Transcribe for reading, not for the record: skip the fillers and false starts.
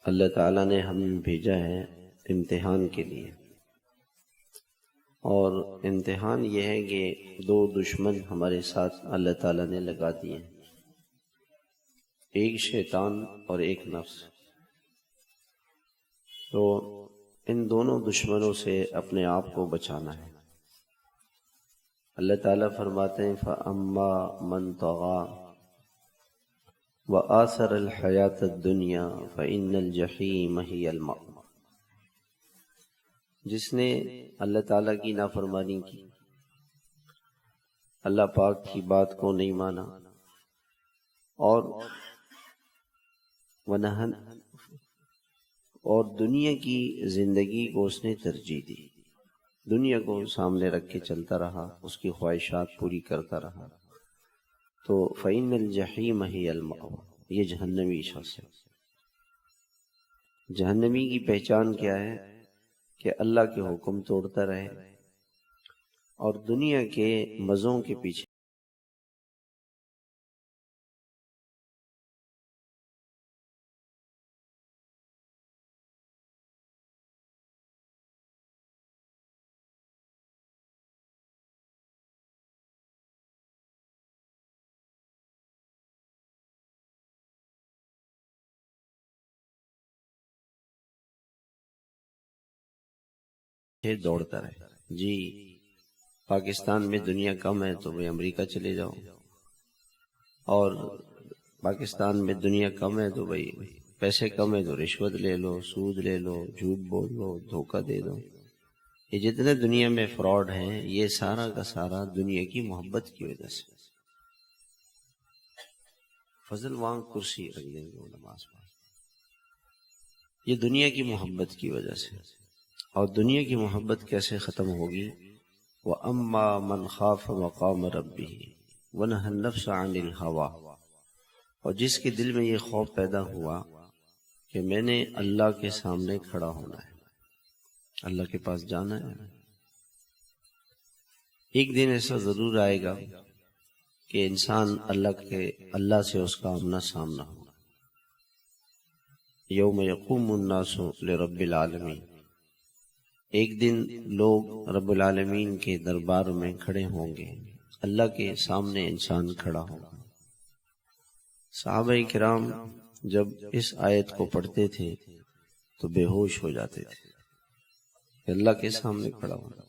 اللہ تعالیٰ نے ہمیں بھیجا ہے امتحان کے لیے، اور امتحان یہ ہے کہ دو دشمن ہمارے ساتھ اللہ تعالیٰ نے لگا دیے ہیں، ایک شیطان اور ایک نفس۔ تو ان دونوں دشمنوں سے اپنے آپ کو بچانا ہے۔ اللہ تعالیٰ فرماتے ہیں فَأَمَّا مَنْ طَغَىٰ وَآثَرَ الْحَيَاةَ الدُّنْيَا فَإِنَّ الْجَحِيمَ هِيَ الْمَأْوَىٰ۔ جس نے اللہ تعالیٰ کی نافرمانی کی، اللہ پاک کی بات کو نہیں مانا، اور دنیا کی زندگی کو اس نے ترجیح دی، دنیا کو سامنے رکھ کے چلتا رہا، اس کی خواہشات پوری کرتا رہا، تو فَإِنَّ الْجَحِيمَ هِيَ الْمَأْوَىٰ، یہ جہنمی شخص ہے۔ جہنمی کی پہچان کیا ہے؟ کہ اللہ کے حکم توڑتا رہے اور دنیا کے مزوں کے پیچھے دوڑتا رہے۔ جی پاکستان میں دنیا کم ہے تو بھائی امریکہ چلے جاؤ، اور پاکستان میں دنیا کم ہے تو بھائی پیسے کم ہے تو رشوت لے لو، سود لے لو، جھوٹ بول لو، دھوکہ دے دو۔ یہ جتنے دنیا میں فراڈ ہیں، یہ سارا کا سارا دنیا کی محبت کی وجہ سے۔ فضل وانگ کرسی رکھ دیں گے وہ نماز پڑھ، یہ دنیا کی محبت کی وجہ سے۔ اور دنیا کی محبت کیسے ختم ہوگی؟ وَأَمَّا مَنْ خَافَ مَقَامَ رَبِّهِ وَنَهَى النَّفْسَ عَنِ الْهَوَىٰ، اور جس کے دل میں یہ خوف پیدا ہوا کہ میں نے اللہ کے سامنے کھڑا ہونا ہے، اللہ کے پاس جانا ہے، ایک دن ایسا ضرور آئے گا کہ انسان اللہ سے اس کا آمنا سامنا ہوگا۔ یوم یقوم الناس لرب العالمین، ایک دن لوگ رب العالمین کے دربار میں کھڑے ہوں گے، اللہ کے سامنے انسان کھڑا ہوگا۔ صحابہ کرام جب اس آیت کو پڑھتے تھے تو بے ہوش ہو جاتے تھے کہ اللہ کے سامنے کھڑا ہونا۔